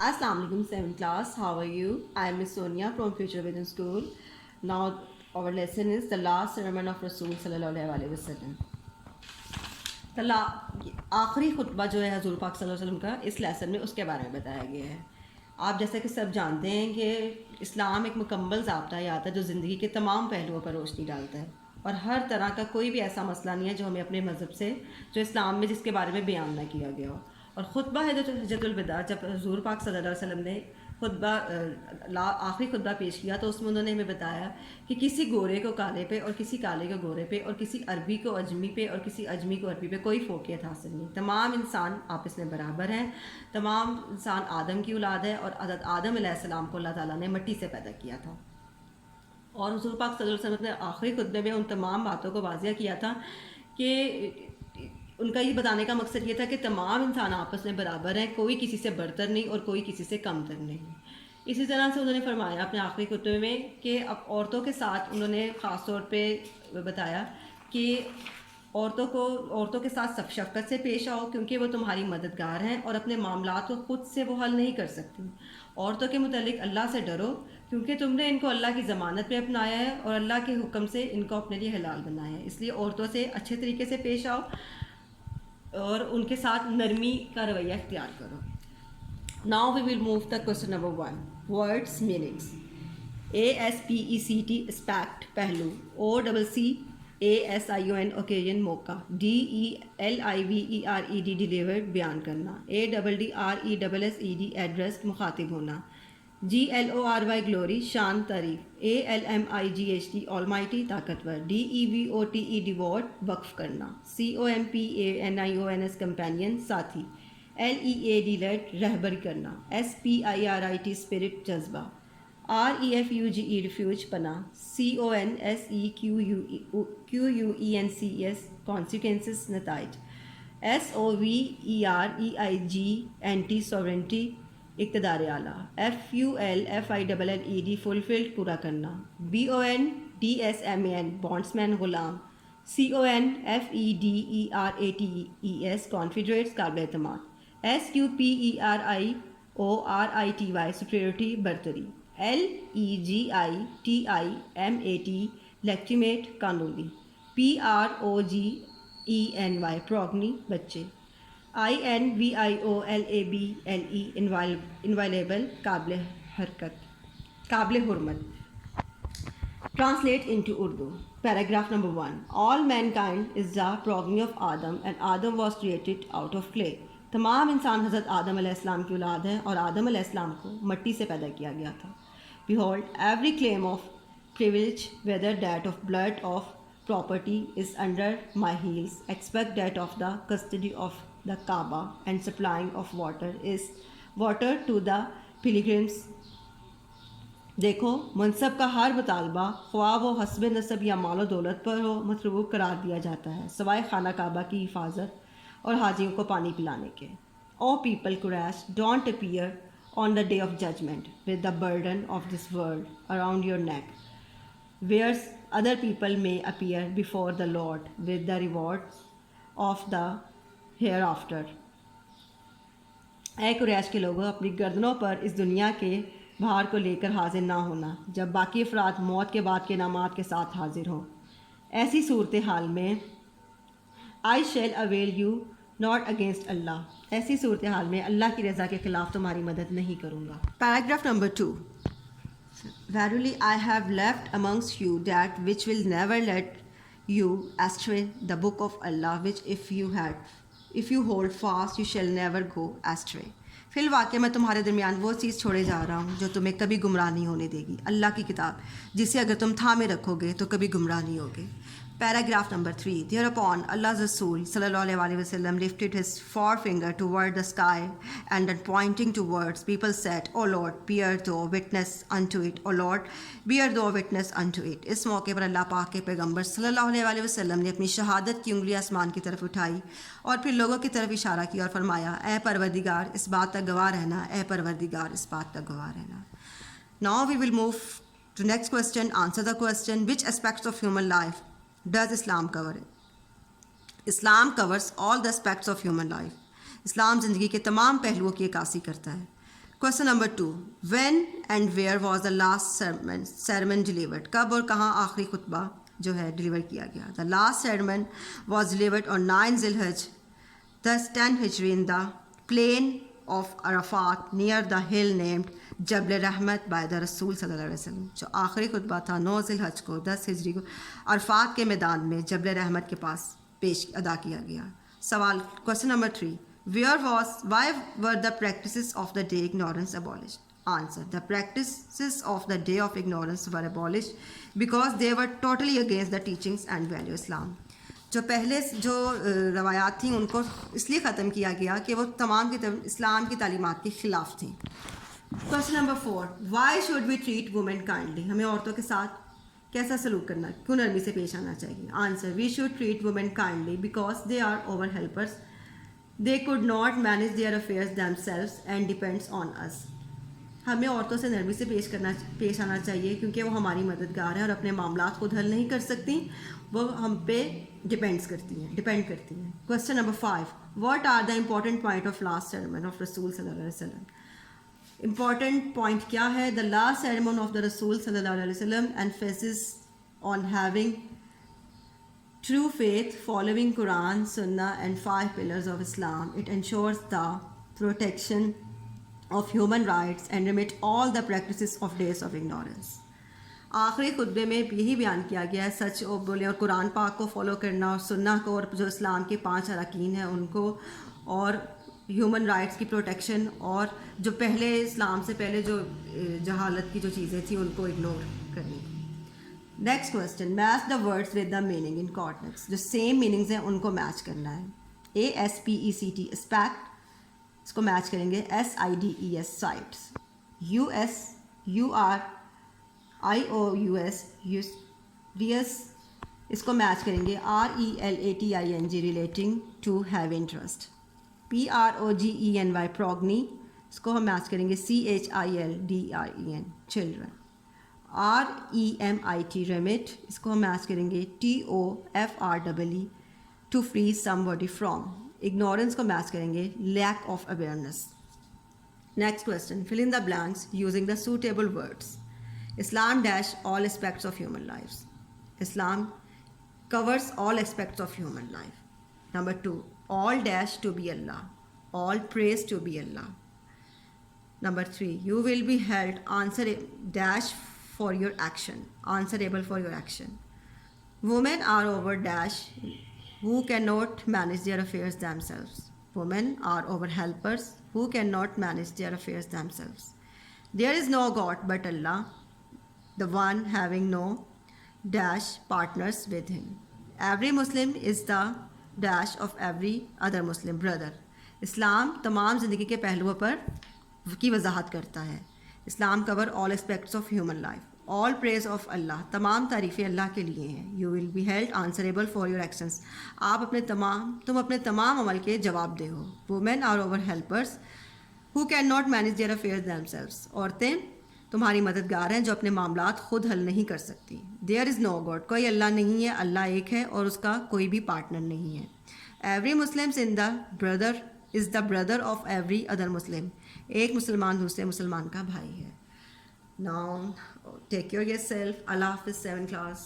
Assalamu alaikum 7th class. How are you? I am Miss Sonia from Future Vision School. Now our lesson is the last sermon of Rasul sallallahu alaihi wasallam. آخری خطبہ جو ہے حضور پاک صلی اللہ علیہ وسلم کا اس لیسن میں اس کے بارے میں بتایا گیا ہے. آپ جیسا کہ سب جانتے ہیں کہ اسلام ایک مکمل ضابطہ آتا ہے جو زندگی کے تمام پہلوؤں پر روشنی ڈالتا ہے اور ہر طرح کا کوئی بھی ایسا مسئلہ نہیں ہے جو ہمیں اپنے مذہب سے جو اسلام میں جس کے بارے میں بیان نہ کیا گیا ہو. اور خطبہ ہے جو حجۃ الوداع جب حضور پاک صلی اللہ علیہ وسلم نے آخری خطبہ پیش کیا تو اس میں انہوں نے ہمیں بتایا کہ کسی گورے کو کالے پہ اور کسی کالے کو گورے پہ اور کسی عربی کو اجمی پہ اور کسی اجمی کو عربی پہ کوئی فوقیت حاصل نہیں. تمام انسان آپس میں برابر ہیں. تمام انسان آدم کی اولاد ہے اور حضرت آدم علیہ السلام کو اللہ تعالیٰ نے مٹی سے پیدا کیا تھا. اور حضور پاک صلی اللہ علیہ وسلم نے آخری خطبے میں ان تمام باتوں کو واضح کیا تھا کہ ان کا یہ بتانے کا مقصد یہ تھا کہ تمام انسان آپس میں برابر ہیں, کوئی کسی سے برتر نہیں اور کوئی کسی سے کم تر نہیں. اسی طرح سے انہوں نے فرمایا اپنے آخری خطبے میں کہ اب عورتوں کے ساتھ انہوں نے خاص طور پہ بتایا کہ عورتوں کے ساتھ شفقت سے پیش آؤ کیونکہ وہ تمہاری مددگار ہیں اور اپنے معاملات کو خود سے وہ حل نہیں کر سکتی. عورتوں کے متعلق اللہ سے ڈرو کیونکہ تم نے ان کو اللہ کی ضمانت پہ اپنایا ہے اور اللہ کے حکم سے ان کو اپنے لیے حلال بنایا ہے. اس لیے عورتوں سے اچھے طریقے سے پیش آؤ اور ان کے ساتھ نرمی کا رویہ اختیار کرو. Now we will move to question number 1. Words meanings. ASPECT aspect پہلو. OCCASION occasion موقع. DELIVERED delivered بیان کرنا. ADDRESSED addressed مخاطب ہونا. GLORY glory شان تعریف. ALMIGHT almighty طاقتور. DEVOTE devote وقف کرنا. COMPANIONS companion ساتھی. LEAD لیڈ رہبری کرنا. SPIRIT اسپرٹ جذبہ. REFUGE ریفیوج پناہ. CONSEQUENCES کانسیکوینسز نتائج. SOVEREIG اینٹی سوورنٹی اقتدار اعلیٰ. FULFILLED فلفلڈ پورا کرنا. BONDSMAN بانڈسمین غلام. CONFEDERATES کانفیڈریٹس قابل اعتماد. SQUPERIORITY سپریورٹی برتری. LEGITIMAT لیگٹیمیٹ قانونی. PROGENY پروگنی بچے. INVIOLABLE انوائلیبل قابل حرکت قابل حرمت. Translate into Urdu. Paragraph number 1. All mankind is the progeny of Adam and Adam was created out of clay. تمام انسان حضرت آدم علیہ السلام کی اولاد ہیں اور آدم علیہ السلام کو مٹی سے پیدا کیا گیا تھا. Behold, every claim of privilege, whether that of blood or property, is under my heels, except that of the custody of the Kaaba and supplying of water to the pilgrims. دیکھو منصب کا ہر مطالبہ خواہ وہ حسب نسب یا مال و دولت پر ہو مطلوب قرار دیا جاتا ہے سوائے خانہ کعبہ کی حفاظت اور حاجیوں کو پانی پلانے کے. O people Quraysh, don't appear on the day of judgment with the burden of this world around your neck, whereas other people may appear before the Lord with the rewards of the hereafter. اے قریش کے لوگوں اپنی گردنوں پر اس دنیا کے بھار کو لے کر حاضر نہ ہونا جب باقی افراد موت کے بعد کے انعامات کے ساتھ حاضر ہوں. ایسی صورتحال میں I shall avail you not against Allah. ایسی صورتحال میں اللہ کی رضا کے خلاف تمہاری مدد نہیں کروں گا. Paragraph number 2. Verily I have left amongst you that which will never let you astray, the book of Allah, which if you hold fast you shall never go astray. فی الواقع میں تمہارے درمیان وہ چیز چھوڑے جا رہا ہوں جو تمہیں کبھی گمراہ نہیں ہونے دے گی, اللہ کی کتاب جسے اگر تم تھامے رکھو گے تو کبھی گمراہ نہیں ہوگے. Paragraph number 3. Thereupon Allah's Rasul sallallahu alaihi wasallam lifted his forefinger toward the sky and then pointing towards people said, O Lord, bear thou witness unto it. O Lord, bear thou witness unto it. اس موقع پر اللہ پاک کے پیغمبر صلی اللہ علیہ وسلم نے اپنی شہادت کی انگلی آسمان کی طرف اٹھائی اور پھر لوگوں کی طرف اشارہ کیا اور فرمایا, اے پروردگار اس بات تک گواہ رہنا, اے پروردگار اس بات تک گواہ رہنا. Now we will move to next question. Answer the question. Which aspects of human life does Islam cover? Islam covers all the aspects of human life. اسلام زندگی کے تمام پہلوؤں کی عکاسی کرتا ہے. Question number 2. When and where was the last sermon delivered? کب اور کہاں آخری خطبہ جو ہے ڈلیور کیا گیا؟ The last sermon was delivered on 9 Zilhaj, thus 10 Hijri in the plain of Arafat near the hill named جبل رحمت by the رسول صلی اللہ علیہ وسلم. جو آخری خطبہ تھا 9 ذوالحج کو 10 ہجری کو عرفات کے میدان میں جبل رحمت کے پاس ادا کیا گیا. سوال question number 3. Why were the practices of the day ignorance abolished? Answer. The practices of the day of ignorance were abolished because they were totally against the teachings and value Islam. جو پہلے جو روایات تھیں ان کو اس لیے ختم کیا گیا کہ وہ تمام کی اسلام کی تعلیمات کے خلاف تھیں. Question number 4. Why should we treat women kindly? ہمیں عورتوں کے ساتھ کیسا سلوک کرنا، کیوں نرمی سے پیش آنا چاہیے؟ Answer. We should treat women kindly because they are our helpers. They could not manage their affairs themselves and depends on us. ہمیں عورتوں سے نرمی سے پیش آنا چاہیے کیونکہ وہ ہماری مددگار ہیں اور اپنے معاملات خود حل نہیں کر سکتی، وہ ہم پہ ڈپینڈ کرتی ہیں. Question number 5. What are the important point of last sermon of رسول صلی اللہ علیہ وسلم؟ امپورٹنٹ پوائنٹ کیا ہے؟ The last sermon of the رسول صلی اللہ علیہ وسلم emphasis on having true faith, following Quran, Sunnah and 5 pillars of Islam. It ensures the protection of human rights and remit all the practices of days of ignorance. آخری خطبے میں یہی بیان کیا گیا ہے، سچ بولے اور قرآن پاک کو فالو کرنا اور سنہ کو اور جو اسلام کے 5 اراکین ہیں ان کو، اور ہیومن رائٹس کی پروٹیکشن، اور جو پہلے اسلام سے پہلے جو جہالت کی جو چیزیں تھیں ان کو اگنور کرنے کی. Next question. Match the words with the meaning in کارڈنیٹس. جو سیم میننگز ہیں ان کو میچ کرنا ہے. ASPECT اسپیکٹ، اس کو میچ کریں گے SIDES سائٹس. USIOUS اس کو میچ کریں گے RELATING relating to have interest. PROGENY progeny اس کو ہم میچ کریں گے CHILDREN چلڈرن. REMIT ریمٹ اس کو ہم میچ کریں گے TOFREE to free somebody from. Ignorance کو میچ کریں گے lack of awareness. Next question. Fill in the blanks using the suitable words. Islam dash all aspects of human lives. Islam covers all aspects of human life. Number 2. All dash to be Allah. All praise to be Allah. Number 3. You will be held dash for your action. Answerable for your action. Women are over dash who cannot manage their affairs themselves. Women are over helpers who cannot manage their affairs themselves. There is no God but Allah, the one having no dash partners with him. Every Muslim is the dash of every other Muslim brother. اسلام تمام زندگی کے پہلوؤں پر کی وضاحت کرتا ہے. اسلام cover all aspects of human life. All praise of Allah. تمام تعریفیں اللہ کے لیے ہیں. You will be held answerable for your actions. تم اپنے تمام عمل کے جواب دہ ہو. Women are our helpers who cannot manage their affairs themselves. عورتیں تمہاری مددگار ہیں جو اپنے معاملات خود حل نہیں کر سکتی. There is no God. کوئی اللہ نہیں ہے، اللہ ایک ہے اور اس کا کوئی بھی پارٹنر نہیں ہے. Every Muslim is the brother of every other Muslim. ایک مسلمان دوسرے مسلمان کا بھائی ہے. Now take care of yourself. Allah Hafiz 7 class.